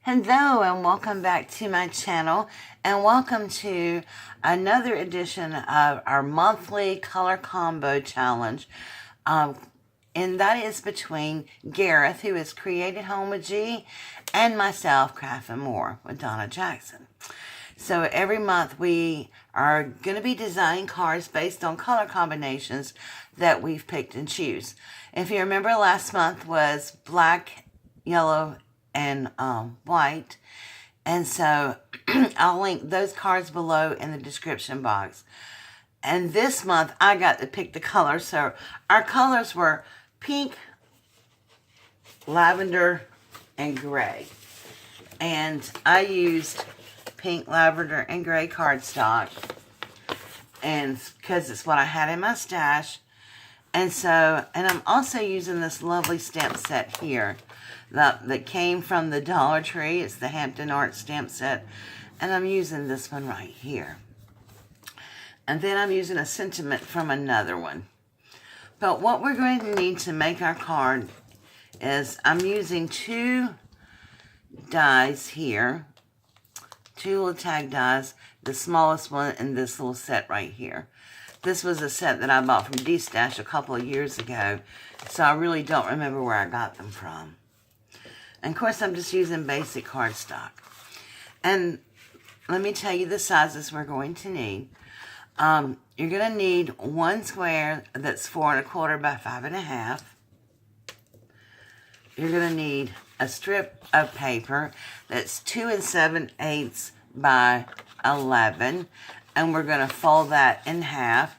Hello and welcome back to my channel, and welcome to another edition of our monthly color combo challenge, and that is between Gareth, who is Created Home with G, and myself, Craft and More with Donna Jackson. So every month we are going to be designing cards based on color combinations that we've picked and choose. If you remember, last month was black, yellow, and white, and so I'll link those cards below in the description box. And this month I got to pick the colors, so our colors were pink, lavender, and gray, and I used pink, lavender, and gray cardstock, and because it's what I had in my stash. And I'm also using this lovely stamp set here that came from the Dollar Tree. It's the Hampton Art stamp set, and I'm using this one right here. And then I'm using a sentiment from another one. But what we're going to need to make our card is I'm using two dies here, two little tag dies, the smallest one in this little set right here. This was a set that I bought from D-Stash a couple of years ago, so I really don't remember where I got them from. And of course, I'm just using basic cardstock. And let me tell you the sizes we're going to need. You're going to need one square that's 4 1/4 by 5 1/2. You're going to need a strip of paper that's 2 7/8 by 11. And we're going to fold that in half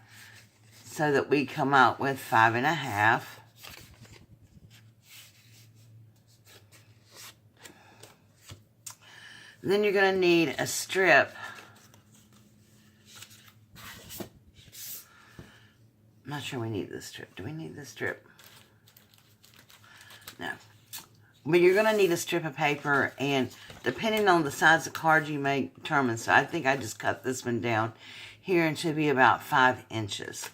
so that we come out with 5 1/2. Then you're going to need a strip. I'm not sure we need this strip. Do we need this strip? No. But you're going to need a strip of paper, and depending on the size of card you may determine. So I think I just cut this one down here, and should be about 5 inches.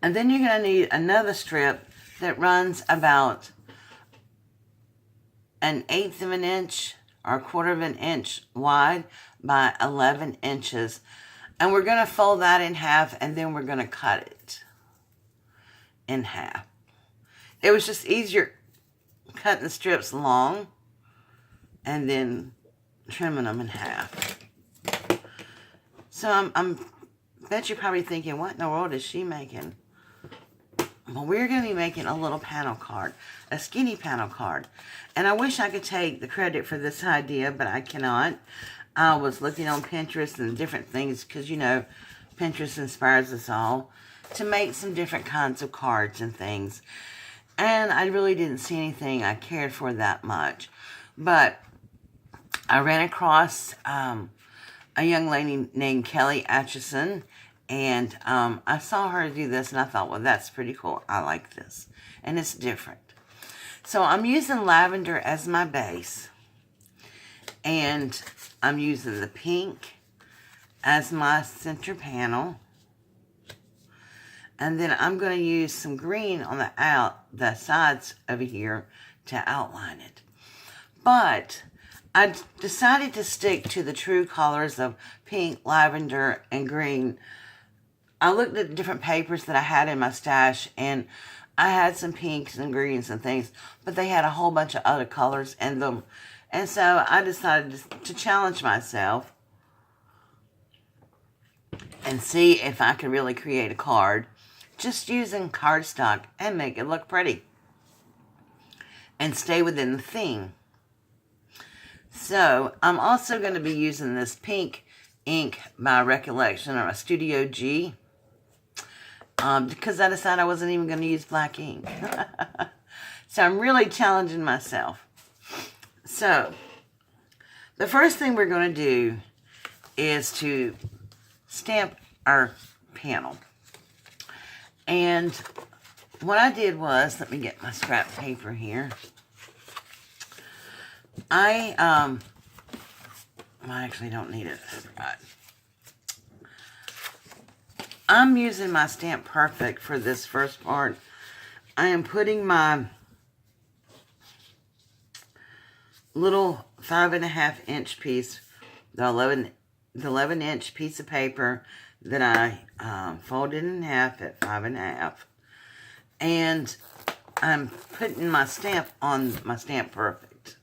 And then you're going to need another strip that runs about 1/8 of an inch or 1/4 of an inch wide by 11 inches. And we're going to fold that in half, and then we're going to cut it in half. It was just easier cutting the strips long and then trimming them in half. So I'm bet you're probably thinking, what in the world is she making? Well, we're going to be making a little panel card, a skinny panel card. And I wish I could take the credit for this idea, but I cannot. I was looking on Pinterest and different things, because, you know, Pinterest inspires us all to make some different kinds of cards and things. And I really didn't see anything I cared for that much. But I ran across a young lady named Kelly Atchison, and I saw her do this, and I thought, well, that's pretty cool. I like this, and it's different. So I'm using lavender as my base, and I'm using the pink as my center panel, and then I'm going to use some green on the sides over here to outline it. But I decided to stick to the true colors of pink, lavender, and green. I looked at the different papers that I had in my stash, and I had some pinks and greens and things, but they had a whole bunch of other colors in them. And so I decided to challenge myself and see if I could really create a card just using cardstock and make it look pretty and stay within the theme. So I'm also going to be using this pink ink by Recollection, or a Studio G, because I decided I wasn't even going to use black ink. So I'm really challenging myself. So the first thing we're going to do is to stamp our panel. And what I did was, let me get my scrap paper here. I actually don't need it. Right. I'm using my Stamp Perfect for this first part. I am putting my little 5.5-inch piece, the 11-inch piece of paper that I folded in half at 5.5. And I'm putting my stamp on my Stamp Perfect.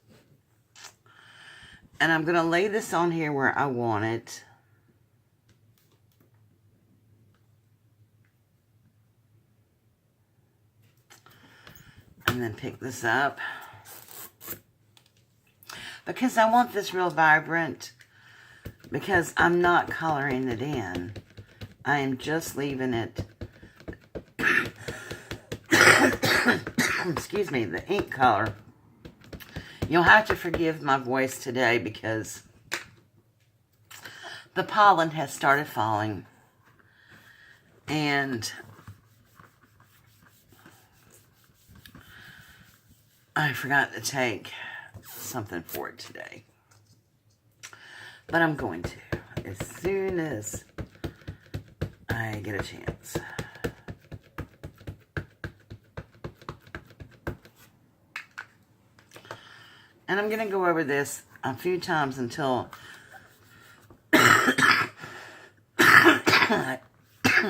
And I'm going to lay this on here where I want it. And then pick this up. Because I want this real vibrant. Because I'm not coloring it in. I am just leaving it, excuse me, the ink color. You'll have to forgive my voice today because the pollen has started falling. And I forgot to take something for it today. But I'm going to, as soon as I get a chance. And I'm going to go over this a few times until,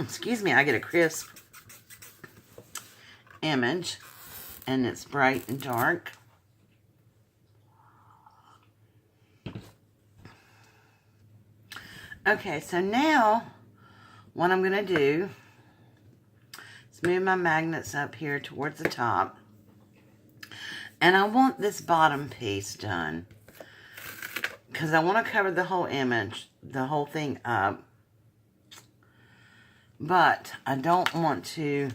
excuse me, I get a crisp image. And it's bright and dark. Okay, so now what I'm going to do is move my magnets up here towards the top. And I want this bottom piece done because I want to cover the whole image, the whole thing up. But I don't want to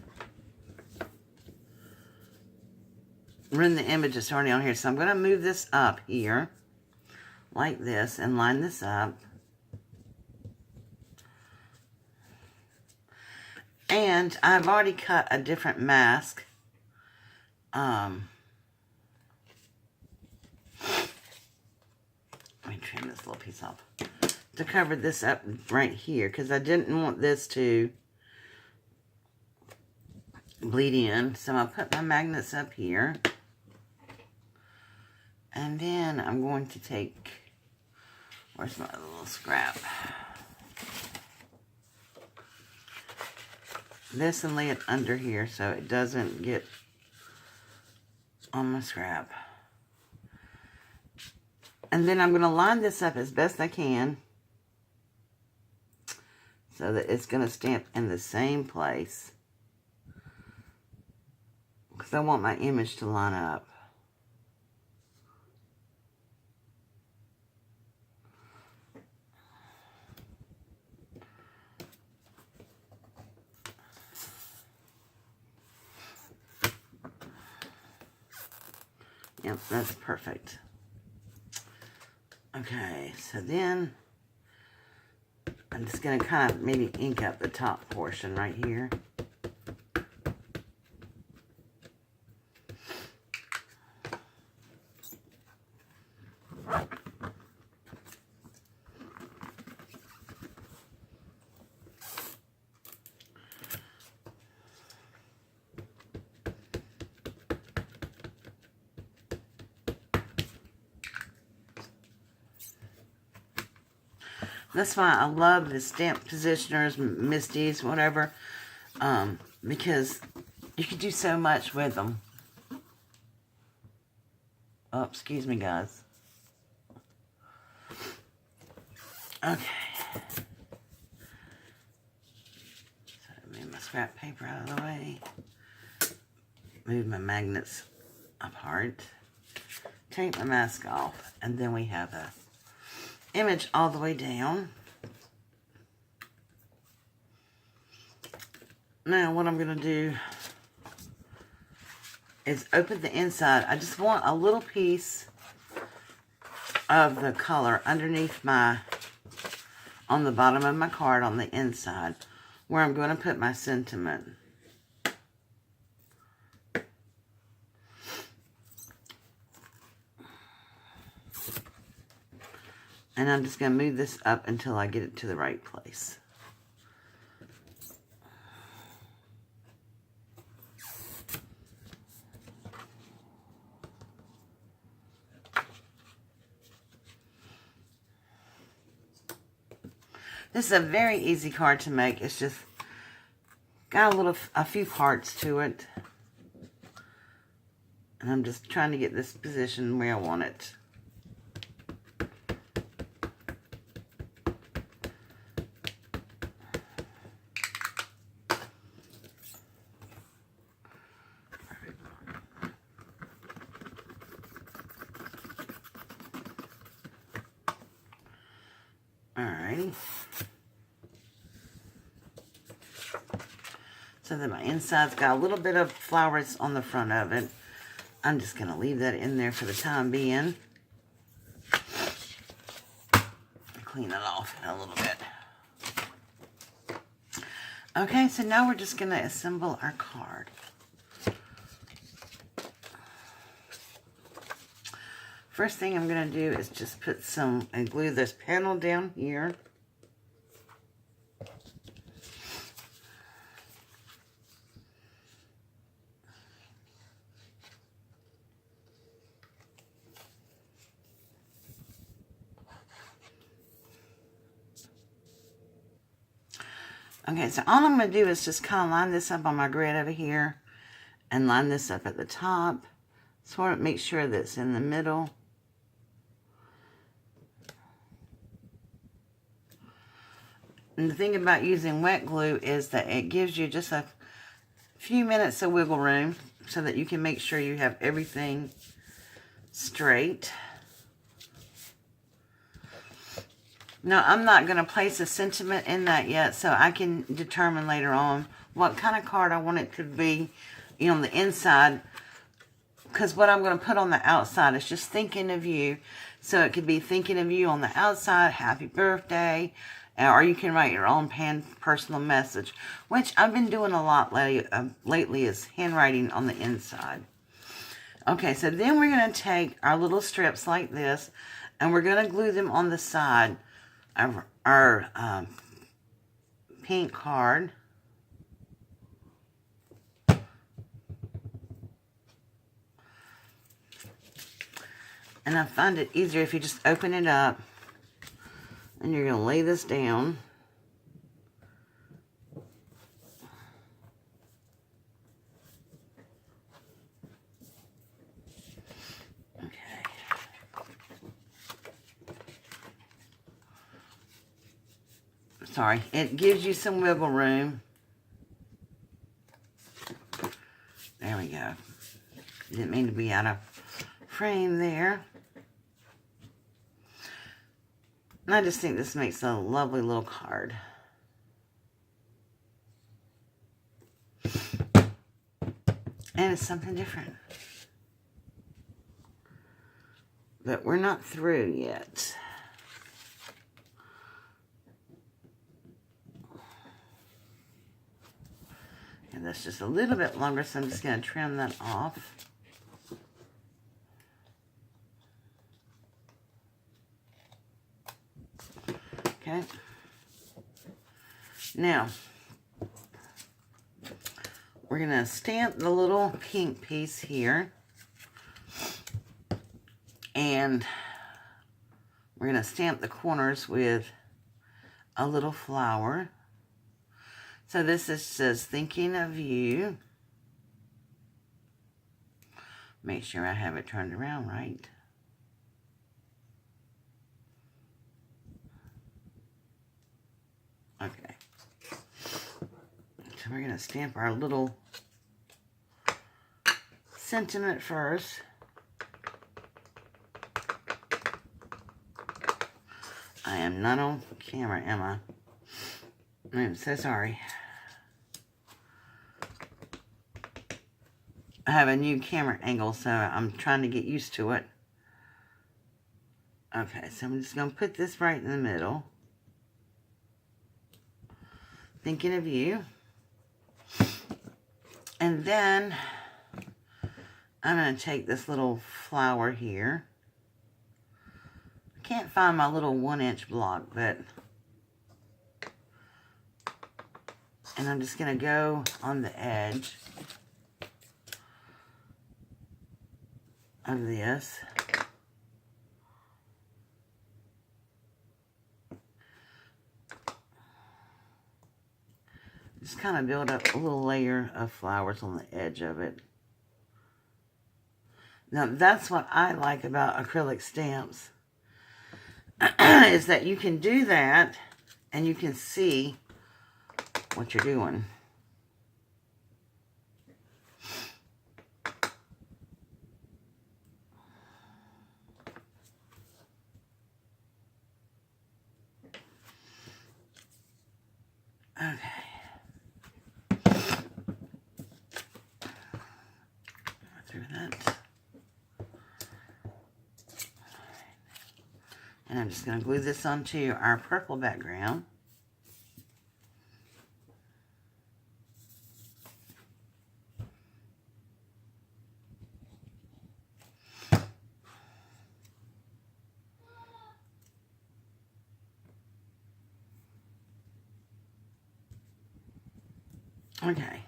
ruin the image that's already on here. So I'm going to move this up here like this and line this up. And I've already cut a different mask. Let me trim this little piece off to cover this up right here because I didn't want this to bleed in. So I'll put my magnets up here. And then I'm going to take, where's my little scrap? This and lay it under here so it doesn't get on my scrap. And then I'm going to line this up as best I can so that it's going to stamp in the same place. Because I want my image to line up. Yep, that's perfect. Okay, so then I'm just going to kind of maybe ink up the top portion right here. That's why I love the stamp positioners, Misty's, whatever, because you can do so much with them. Oh, excuse me, guys. Okay. So move my scrap paper out of the way. Move my magnets apart. Take my mask off, and then we have a image all the way down. Now what I'm going to do is open the inside. I just want a little piece of the color underneath my, on the bottom of my card on the inside, where I'm going to put my sentiment. And I'm just going to move this up until I get it to the right place. This is a very easy card to make. It's just got a few parts to it. And I'm just trying to get this position where I want it. Alrighty. So then my inside's got a little bit of flowers on the front of it. I'm just going to leave that in there for the time being. Clean it off in a little bit. Okay, so now we're just going to assemble our card. First thing I'm going to do is just put some, and glue this panel down here. Okay, so all I'm going to do is just kind of line this up on my grid over here and line this up at the top. Sort of make sure that it's in the middle. And the thing about using wet glue is that it gives you just a few minutes of wiggle room so that you can make sure you have everything straight. Now, I'm not going to place a sentiment in that yet, so I can determine later on what kind of card I want it to be, you know, on the inside. Because what I'm going to put on the outside is just thinking of you. So it could be thinking of you on the outside, happy birthday, or you can write your own personal message, which I've been doing a lot lately is handwriting on the inside. Okay, so then we're going to take our little strips like this, and we're going to glue them on the side of our pink card. And I find it easier if you just open it up, and you're going to lay this down. Sorry, it gives you some wiggle room. There we go. Didn't mean to be out of frame there. And I just think this makes a lovely little card. And it's something different. But we're not through yet. And that's just a little bit longer, so I'm just going to trim that off. Okay. Now, we're going to stamp the little pink piece here. And we're going to stamp the corners with a little flower. So this says, thinking of you. Make sure I have it turned around right. Okay. So we're going to stamp our little sentiment first. I am not on camera, am I? I'm so sorry. I have a new camera angle, so I'm trying to get used to it. Okay, so I'm just going to put this right in the middle. Thinking of you. And then I'm going to take this little flower here. I can't find my little 1-inch block, but... And I'm just going to go on the edge of this. Just kind of build up a little layer of flowers on the edge of it. Now, that's what I like about acrylic stamps, is that you can do that and you can see what you're doing. Okay. Through that. And I'm just going to glue this onto our purple background. Okay.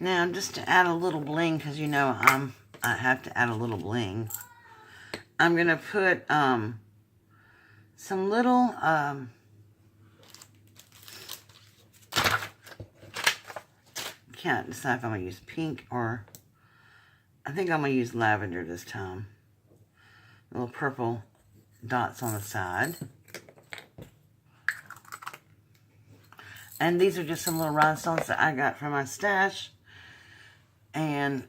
Now, just to add a little bling, because you know I have to add a little bling, I'm going to put some little can't decide if I'm going to use pink or I think I'm going to use lavender this time. Little purple dots on the side. And these are just some little rhinestones that I got from my stash. And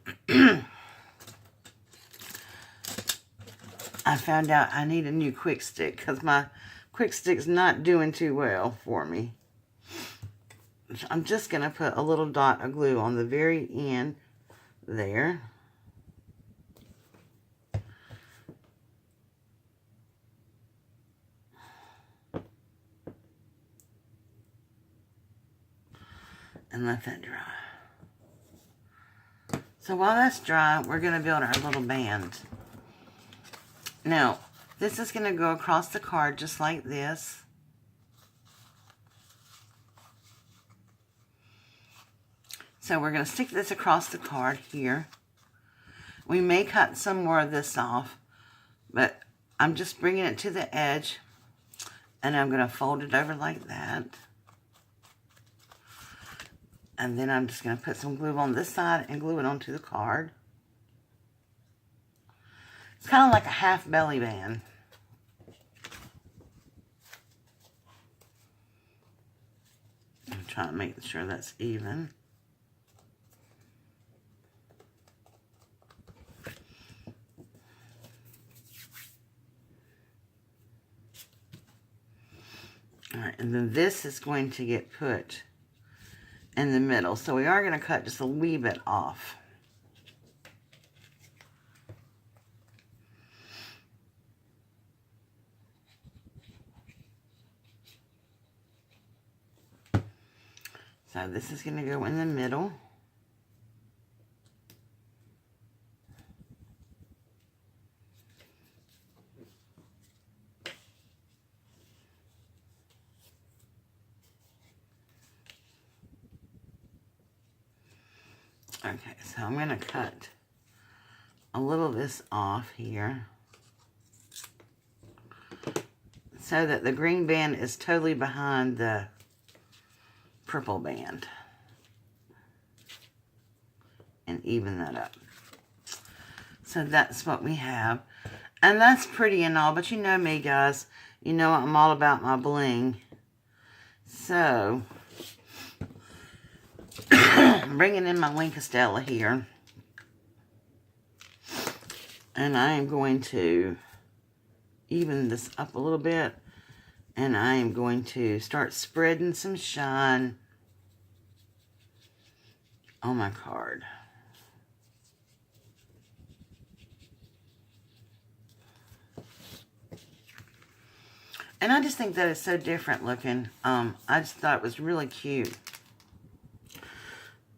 I found out I need a new quick stick because my quick stick's not doing too well for me. I'm just going to put a little dot of glue on the very end there. And let that dry. So while that's dry, we're going to build our little band. Now, this is going to go across the card just like this. So we're going to stick this across the card here. We may cut some more of this off, but I'm just bringing it to the edge, and I'm going to fold it over like that. And then I'm just going to put some glue on this side and glue it onto the card. It's kind of like a half belly band. I'm trying to make sure that's even. Alright, and then this is going to get put in the middle. So we are going to cut just a wee bit off. So this is going to go in the middle. Okay, so I'm going to cut a little of this off here so that the green band is totally behind the purple band, and even that up. So that's what we have, and that's pretty and all, but you know me, guys, you know I'm all about my bling. So I'm bringing in my Wink Stella here, and I am going to even this up a little bit, and I am going to start spreading some shine on my card. And I just think that is so different looking. I just thought it was really cute.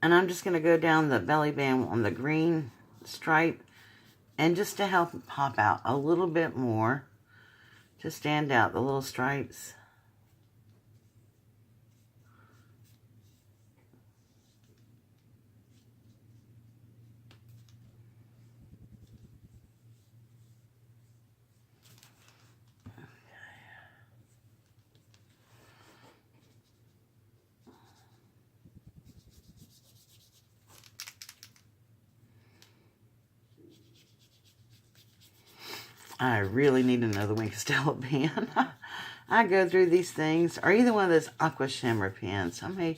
And I'm just going to go down the belly band on the green stripe, and just to help it pop out a little bit more, to stand out the little stripes. I really need another Wink of Stella pen. I go through these things, or either one of those Aqua Shimmer pens. I may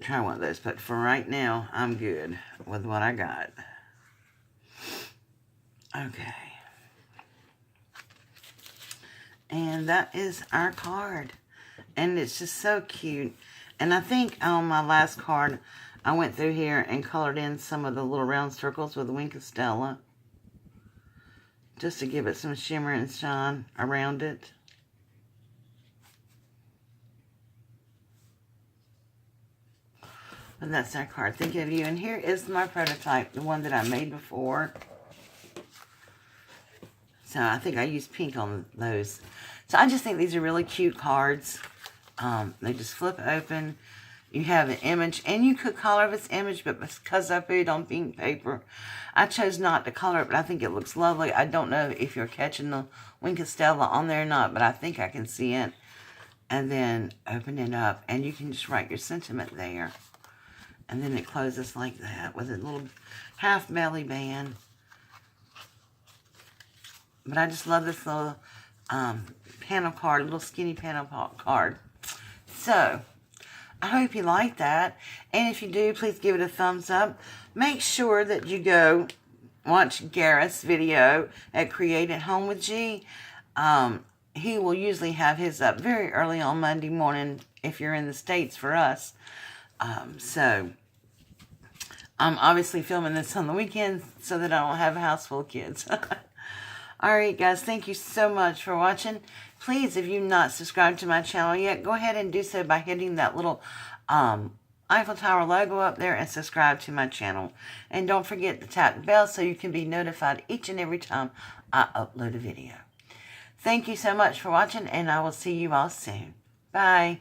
try one of those, but for right now, I'm good with what I got. Okay. And that is our card. And it's just so cute. And I think on my last card, I went through here and colored in some of the little round circles with the Wink of Stella, just to give it some shimmer and shine around it. But that's our card. Thinking of you. And here is my prototype, the one that I made before. So I think I used pink on those. So I just think these are really cute cards. They just flip open. You have an image, and you could color this image, but because I put it on pink paper, I chose not to color it, but I think it looks lovely. I don't know if you're catching the Wink of Stella on there or not, but I think I can see it. And then open it up, and you can just write your sentiment there. And then it closes like that with a little half belly band. But I just love this little panel card, little skinny panel card. So, I hope you like that. And if you do, please give it a thumbs up. Make sure that you go watch Gareth's video at Create at Home with G. He will usually have his up very early on Monday morning if you're in the States for us. So, I'm obviously filming this on the weekend so that I don't have a house full of kids. Alright guys, thank you so much for watching. Please, if you've not subscribed to my channel yet, go ahead and do so by hitting that little Eiffel Tower logo up there and subscribe to my channel. And don't forget to tap the bell so you can be notified each and every time I upload a video. Thank you so much for watching, and I will see you all soon. Bye.